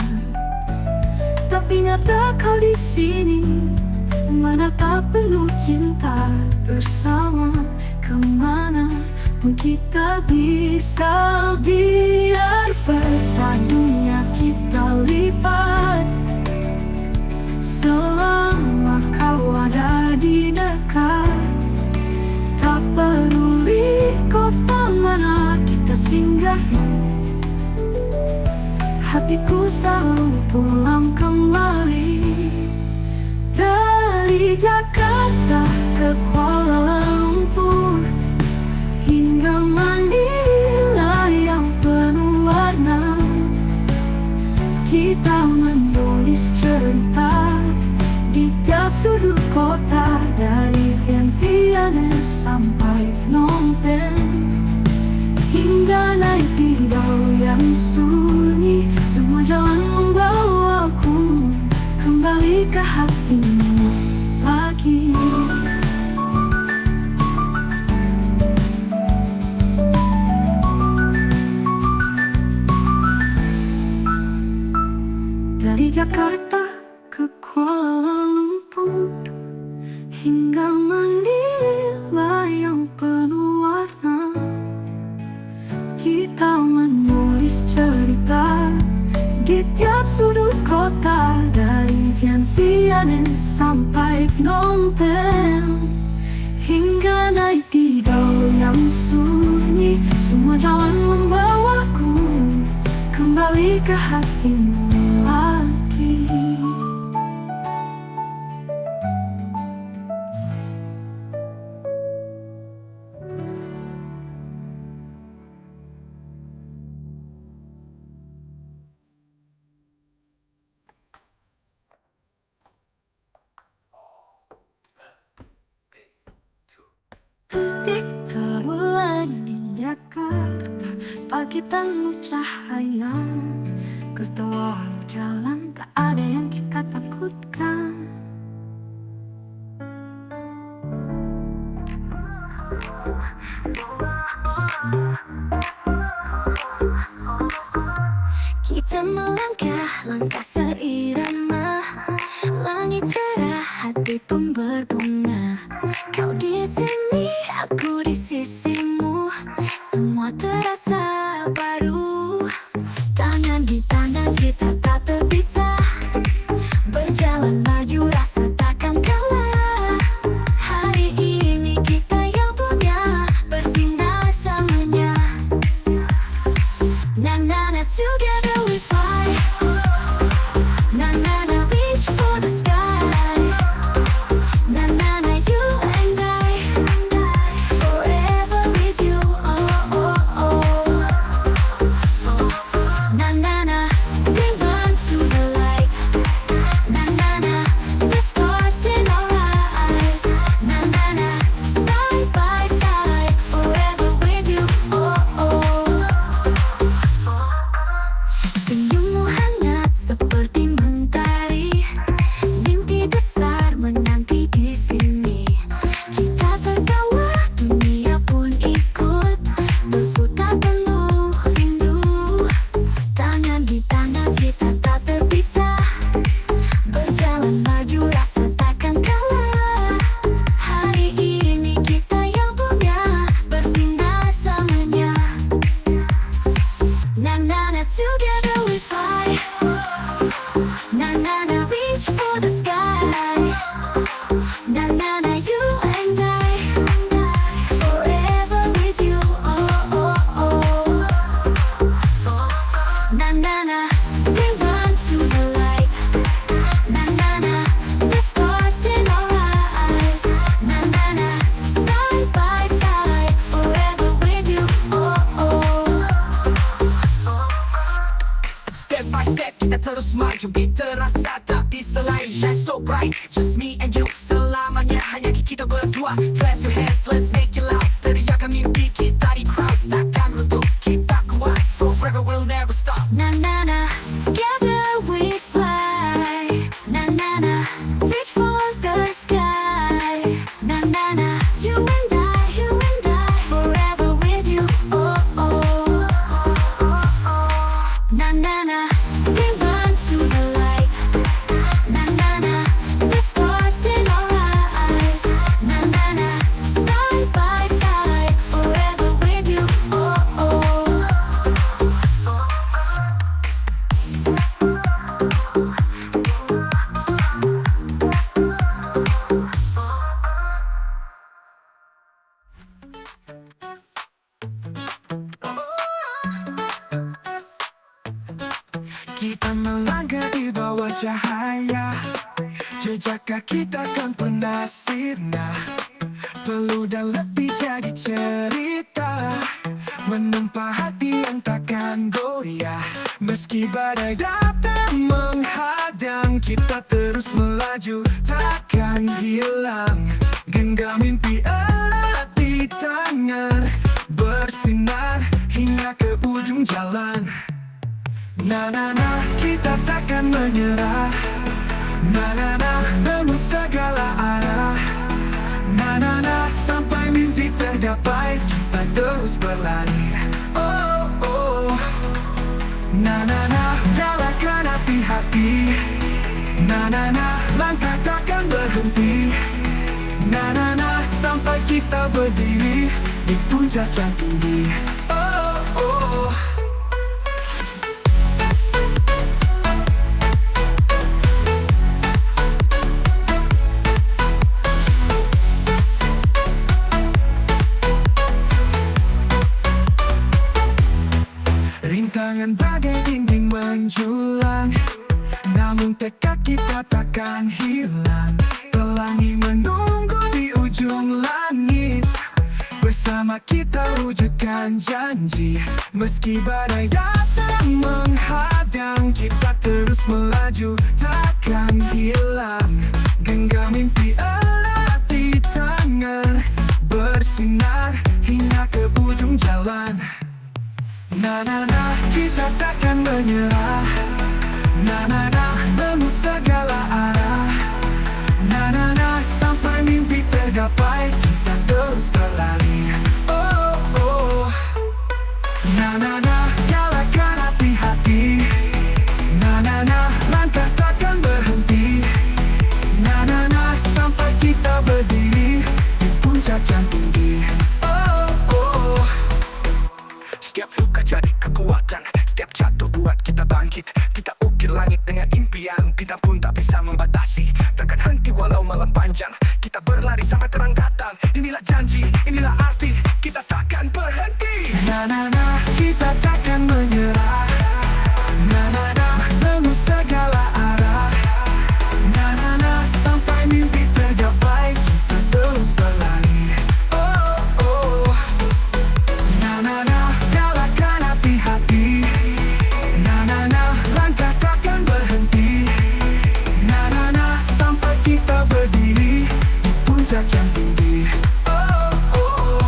tapi nyata kau di sini menatap penuh cinta bersama. Kemana pun kita bisa, biar berpadunya kita lipat. Selama kau ada di dekat, tak peduli kota mana kita singgahi, hatiku selalu pulang kembali. Dari Jakarta ke Kuala Lumpur, hingga Manila yang penuh warna, kita menulis cerita di tiap sudut kota, dari Vientiane sampai Phnom Penh, hingga naik Pido yang sunyi. Semua jalan membawaku kembali ke hatimu lagi. Dari Jakarta ke Kuala Lumpur, hingga Manila yang penuh warna, kita menulis cerita di tiap sudut kota, dari Vientiane sampai Phnom Penh, hingga naik Pido yang sunyi. Semua jalan membawaku kembali ke hatimu lagi. Listrik terbulan di Jakarta, pagi penuh cahaya. Ketua jalan tak ada yang kita takutkan.
Kita melangkah, langkah seirama. Langit cerah, hati pun berbunga. Kau di sini, aku di sisimu. Semua terasa baru. Tangan di tangan kita tak terpisah. Berjalan maju, rasa takkan kalah. Hari ini kita yang punya, bersinar selamanya. Na na na, together we fly. Na na na, reach for the sky. Na na na, you and I, forever with you. Oh oh oh. Na na na, we run to the light. Na na na, the stars in our eyes. Na na na, side by side, forever with you. Oh oh. Senyummu hangat seperti mentari, mimpi besar menanti di sini. Kita tertawa, dunia pun ikut berputar penuh rindu. Tangan di tangan kita tak terpisah. Berjalan maju, rasa takkan kalah. Hari ini kita yang punya, bersinar selamanya. Na na na, together we fly. Na na na, reach for the sky. Na na na, you and I, forever with you. Oh oh oh. Na na na, we run to the light. Na na na, the stars in our eyes. Na na na, side by side, forever with you. Oh oh.
Step by step kita terus maju, beat terasa tak bisa lain. Shine so bright, just me and you, selamanya hanya kita berdua. Clap your hands, let's make it loud. Teriakan mimpi kita di crowd, takkan runtuh, kita kuat. Forever we'll never stop.
Na na na, together we fly. Na na na, reach for the sky. Na na na, you and I, forever with you. Oh oh, na na na, we run to the light. Na na na, the stars in our eyes. Na na na, side by side, forever with you. Oh oh.
Kita melangkah di bawah cahaya, jejak kaki takkan pernah sirna. Peluh dan letih jadi cerita, menempah hati yang takkan goyah. Meski badai datang menghadang, kita terus melaju, takkan hilang. Genggam mimpi erat di tangan, bersinar hingga ke ujung jalan. Na na na, kita takkan menyerah. Na na na, tembus segala arah. Na na na, sampai mimpi tergapai, kita terus berlari. Oh oh, na na na, galakan hati-hati. Na na na, langkah takkan berhenti. Na na na, sampai kita berdiri di puncak yang tinggi. Oh oh. Rintangan bagai dinding menjulang, namun tekad kita takkan hilang. Pelangi menunggu di ujung langit, bersama kita wujudkan janji. Meski badai datang menghadang, kita terus melaju, takkan hilang. Genggam mimpi erat di tangan, bersinar hingga ke ujung jalan. Na na na, kita takkan menyerah. Na na na, tembus segala arah. Na na na, sampai mimpi tergapai, kita terus berlari. Oh oh, na na na, galakan hati-hati. Na na na, langkah takkan berhenti. Na na na, sampai kita berdiri di puncak yang tinggi. Oh oh. Setiap luka jadi kekuatan, setiap jatuh buat kita bangkit. Kita ukir langit dengan impian, bintang pun tak bisa membatasi. Takkan henti walau malam panjang, kita berlari sampai terang datang. Inilah janji, inilah arti, kita takkan berhenti. Na na na, kita takkan menyerah. Na na na, tembus segala arah. Na na na, sampai mimpi tergapai, kita terus berlari. Oh oh, na na na, galakan hati-hati. Na na na, langkah takkan berhenti. Na na na, sampai kita berdiri di puncak yang tinggi. Oh oh.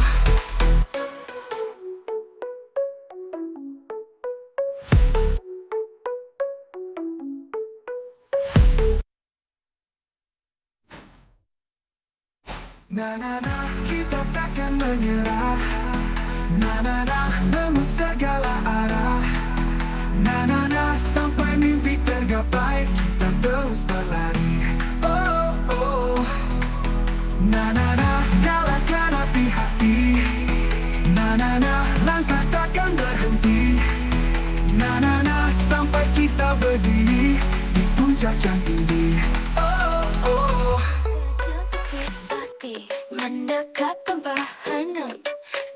Na na na, kita takkan menyerah. Na na na, tembus segala arah. Na na na, sampai mimpi tergapai, kita terus berlari. Oh oh, na na na, galakan hati-hati. Na na na, langkah takkan berhenti. Na na na, sampai kita berdiri di puncak yang tinggi. Oh oh.
Pasti mendekat kebahanan,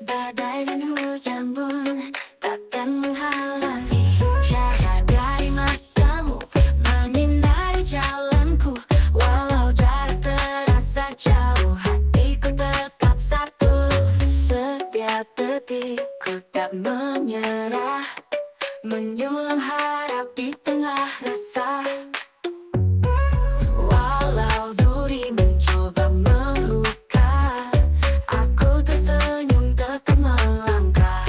badai dan hujan pun takkan menghalangi. Cahaya dari matamu menyinari jalanku, walau jarak terasa jauh, hatiku tetap satu. Setiap detik ku tak menyerah, menyulam harap di tengah
berbunga rasa. Walau duri mencoba melukai, aku tersenyum tetap melangkah.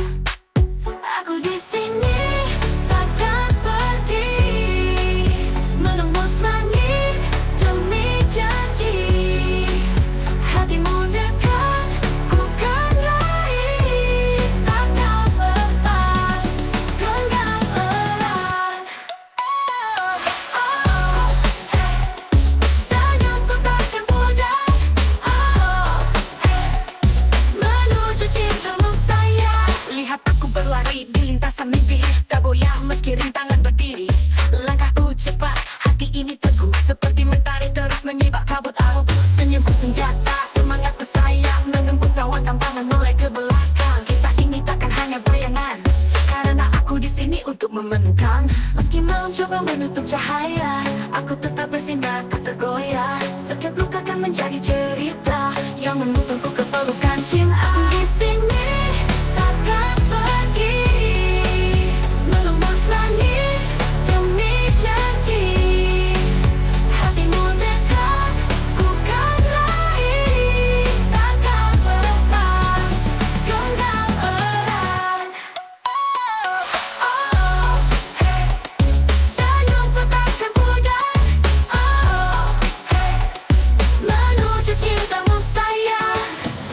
Aku di sini takkan pergi, menembus langit demi janji. Hatimu dekat, ku kan raih, takkan lepas genggam erat. Senyumku takkan pudar, menuju cintamu sayang. Lihat aku berlari di lintasan mimpi, tak goyah meski rintangan berdiri. Langkahku cepat, hati ini teguh, seperti mentari terus menyibak kabut abu. Senyumku senjata, semangatku sayang, menembus awan tantangan mulai ke belakang. Kisah ini takkan hanya bayangan, karena aku di sini untuk memenangkan. Meski malam coba menutup cahaya, aku tetap bersinar tak tergoyah. Setiap luka kan menjadi cerita yang menuntunku ke pelukan cinta. Aku di sini takkan pergi, menembus langit demi janji. Hatimu dekat, ku kan raih, takkan lepas genggam erat. Senyumku takkan pudar, menuju cintamu sayang.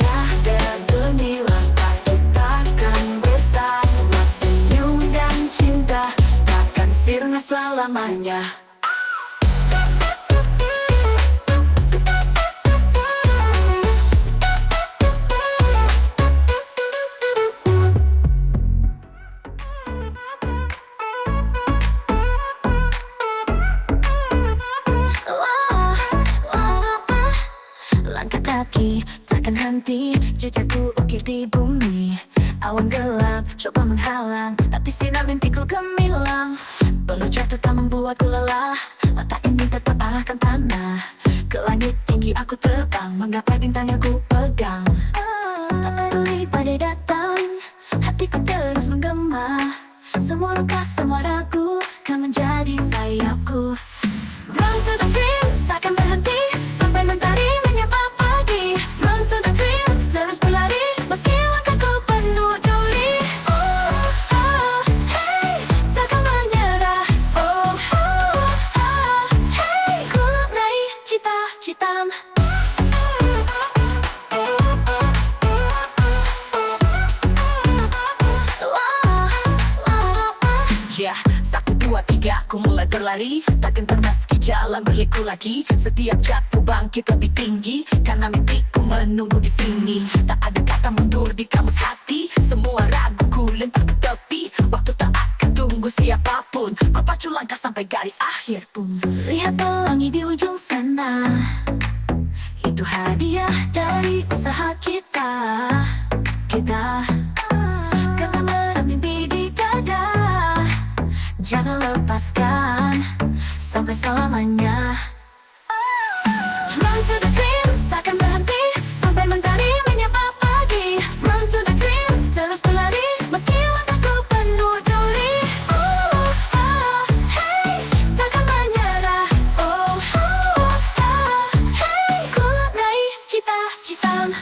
Langkah demi langkah kita akan bersama, senyum dan cinta takkan sirna selamanya. Langkah kaki takkan henti, jejakku ukir di bumi. Awan gelap coba menghalang, tapi sinar mimpiku gemilang. Peluh jatuh tak membuatku lelah, mata ini tetap arahkan tanah. Ke langit tinggi aku terbang, menggapai bintang yang ku pegang. Tak peduli badai datang, hatiku terus menggema. Semua luka, semua ragu kan menjadi sayapku. Run to the dream, takkan berhenti sampai mentari menyapa pagi. Run to the dream, terus berlari meski langkahku penuh duri. Hey, takkan menyerah. Hey, ku raih cita-citamu. Yeah, 1, 2, 3, aku mulai berlari. Takkan pernah meski jalan berliku lagi. Setiap jatuh bangkit lebih tinggi, karena mimpiku menunggu di sini. Tak ada kata mundur di kamus hati, semua raguku lempar ke tepi. Waktu tak akan tunggu siapapun, ku pacu langkah sampai garis akhir pun. Lihat pelangi di ujung sana, itu hadiah dari usaha kita. Genggam erat mimpi di dada, jangan lepaskan sampai selamanya. Run to the dream, takkan berhenti sampai mentari menyapa pagi. Run to the dream, terus berlari meski langkahku penuh duri. Hey, takkan menyerah. Hey, ku raih cita-citamu.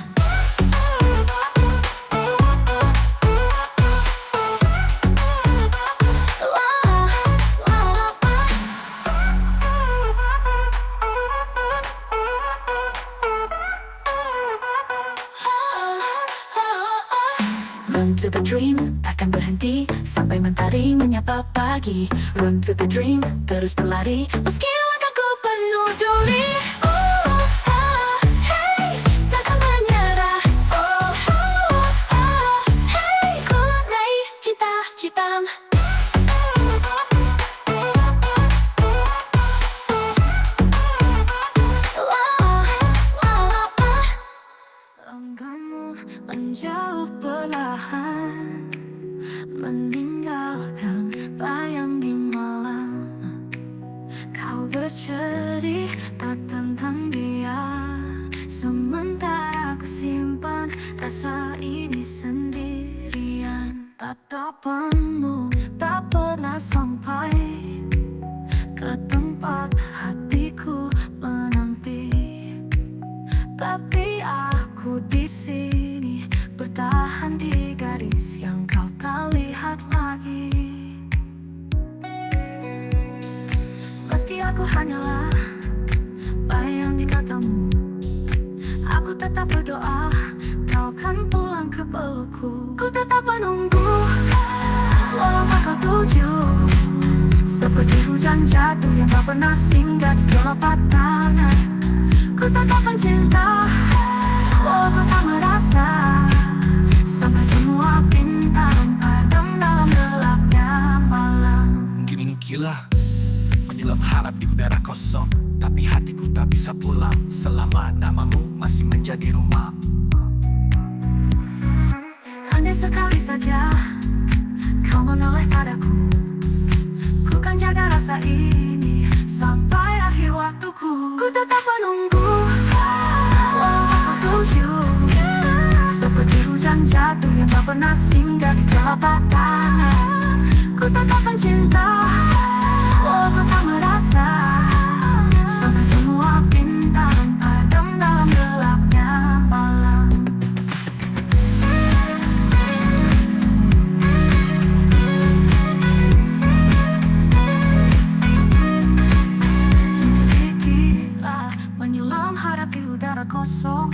Run to the dream, takkan berhenti sampai mentari menyapa pagi. Run to the dream, terus berlari meski langkahku penuh duri. Hey, takkan menyerah. Hey, ku raih cita-citamu. Langkahmu menjauh perlahan, meninggalkan bayang di malam. Kau bercerih tak tentang dia, sementara aku simpan rasa ini sendirian. Tatapanmu tak pernah sampai
aku hanyalah bayang di matamu. Aku tetap berdoa kau kan pulang ke pelukku. Ku tetap menunggu walau kau tuju, seperti hujan jatuh yang tak pernah singgah di telapak tangan. Ku tetap mencinta walau kau tak merasa, sampai semua bintang padam dalam gelapnya malam.
Mungkin ini gila, menyelam harap di udara kosong, tapi hatiku tak bisa pulang selama namamu masih menjadi rumah.
Andai sekali saja kau menoleh padaku, ku kan jaga rasa ini sampai akhir waktuku. Ku tetap menunggu walau kau tuju, seperti hujan jatuh yang tak pernah singgah di telapak tangan. Ku tetap mencinta walau kau tak merasa, sampai semua bintang padam dalam gelapnya malam. Gila menyulam harap di udara kosong,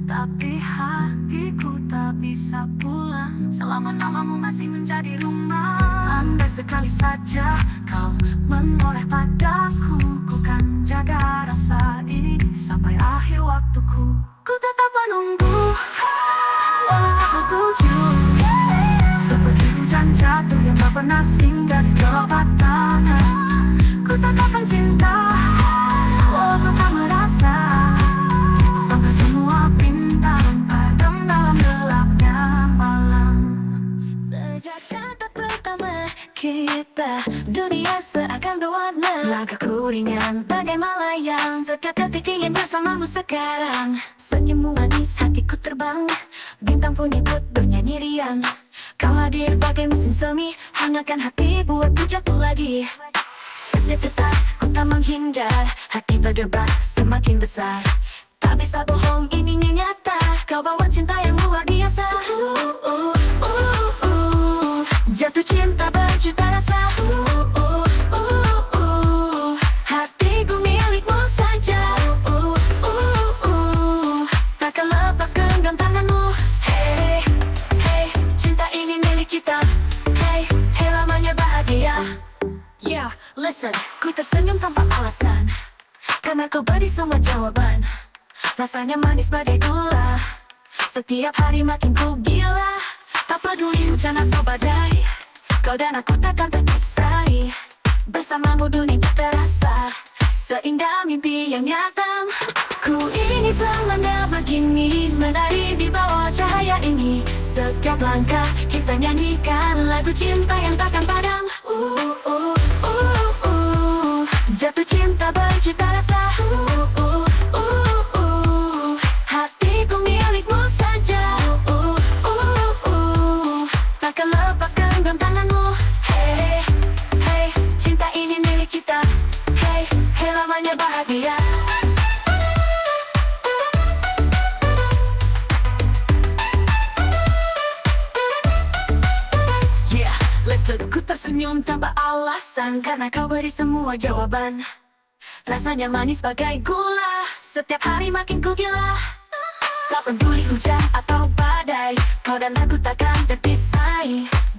tapi hatiku tak bisa pulang selama namamu masih menjadi rumah. Andai sekali saja kau menoleh padaku, ku kan jaga rasa ini sampai akhir waktuku. Ku tetap menunggu walau aku tuju, seperti hujan jatuh yang tak pernah singgah di telapak tangan. Ku tetap mencinta walau kau tak merasa, sampai semua bintang padam dalam gelapnya malam. Sejak tatap pertama kita, dunia seakan berwarna. Langkahku ringan bagai melayang, setiap detik ingin bersamamu sekarang. Senyummu manis, hatiku terbang, bintang pun ikut bernyanyi riang. Kau hadir bagai mesin semi, hangatkan hati buatku jatuh lagi. Setiap detak ku tak menghindar, hati berdebar semakin besar. Tak bisa bohong, ini nyata, kau bawa cinta yang luar biasa. Jatuh cinta berjuta rasa. Hatiku milikmu saja. Takkan lepas genggam tanganmu. Hey, hey, cinta ini milik kita. Hey, hey, lamanya bahagia. Yeah, listen, ku tersenyum tanpa alasan, karena kau beri semua jawaban. Rasanya manis bagai gula, setiap hari makin ku gila. Tak peduli hujan atau badai, kau dan aku takkan terpisah. Bersamamu dunia terasa seindah mimpi yang nyata. Ku ingin selanda begini, menari di bawah cahaya ini. Setiap langkah kita nyanyikan lagu cinta yang takkan padam. Jatuh cinta berjuta rasa. Hatiku milikmu saja. Takkan lepas genggam tanganmu. Hey, hey, cinta ini milik kita. Hey, hey, lamanya bahagia. Yeah, listen, ku tersenyum tanpa alasan, karena kau beri semua jawaban. Rasanya manis bagai gula, setiap hari makin ku gila. Tak peduli hujan atau badai, kau dan aku takkan terpisah.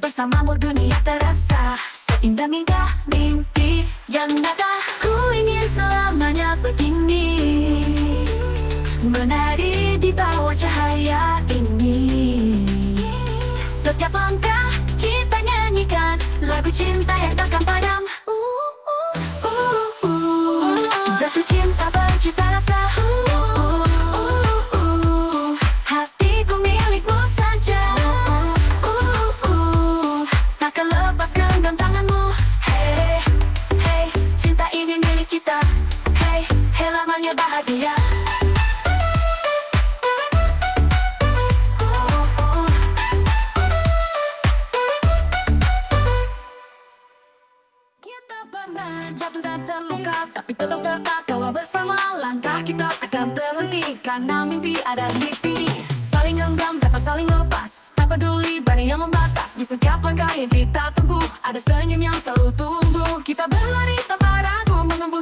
Bersamamu dunia terasa seindah mimpi yang nyata. Ku ingin selamanya begini, menari di bawah cahaya ini. Setiap langkah kita nyanyikan lagu cinta yang takkan padam. Jatuh cinta berjuta rasa. Hatiku milikmu saja. Takkan lepas genggam tanganmu. Hey, hey, cinta ini milik kita. Hey, hey, lamanya bahagia. Kita pernah jatuh dan terluka, tapi tetap tertawa bersama. Langkah kita takkan terhenti, karena mimpi ada di sini. Saling genggam, dapat saling lepas, tak peduli badai yang membatas. Di setiap langkah yang kita tempuh, ada senyum yang selalu tumbuh. Kita berlari tanpa ragu, menembus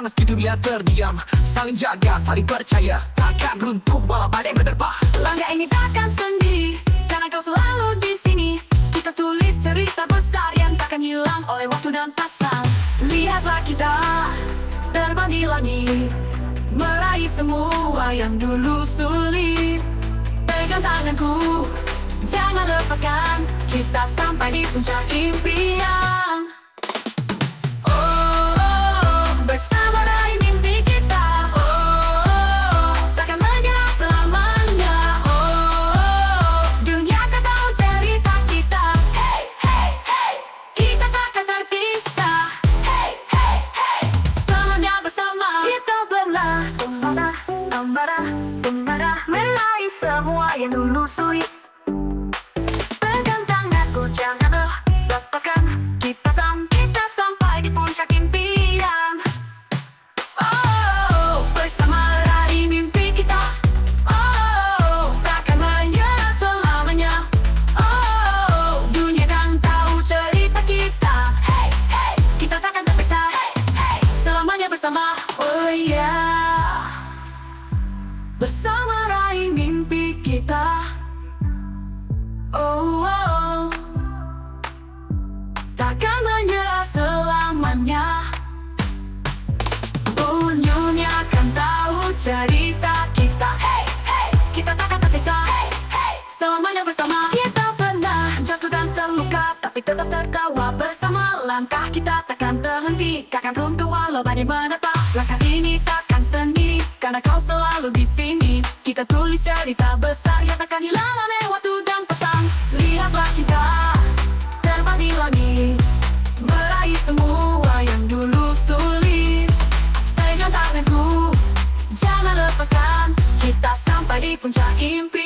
meski dunia terdiam. Saling jaga, saling percaya, takkan runtuh walau badai menerpa.
Langkah ini takkan sendiri, karena kau selalu di sini. Kita tulis cerita besar yang takkan hilang oleh waktu dan pasang. Lihatlah kita terbang di langit, meraih semua yang dulu sulit. Pegang tanganku, jangan lepaskan, kita sampai di puncak impian. Oh, bersama raih mimpi kita. Oh, takkan menyerah selamanya. Oh, dunia akan tahu cerita kita. Hey, hey, hey, kita takkan terpisah. Hey, hey, hey, selamanya bersama. Kita belah, meraih semua yang dulu sulit. Pegang tanganku, jangan lepaskan, kita sampai di puncak impian. Oh, bersama raih mimpi kita. Oh, takkan menyerah selamanya. Oh, dunia kan tahu cerita kita. Hey, hey, kita takkan terpisah. Hey, hey, selamanya bersama. Oh yeah, bersama raih mimpi kita. Oh, oh, takkan menyerah selamanya. Dunia akan tahu cerita kita. Hey, hey, kita takkan terpisah. Hey, hey, selamanya bersama. Kita pernah jatuh dan terluka, tapi tetap tertawa bersama. Langkah kita takkan terhenti, takkan runtuh walau badai menerpa. Langkah ini takkan sendiri, karena kau selalu di sini. Kita tulis cerita besar yang takkan hilang oleh waktu dan pasang. Lihatlah kita terbang di langit, meraih semua yang dulu sulit. Pegang tanganku, jangan lepaskan, kita sampai di puncak impian.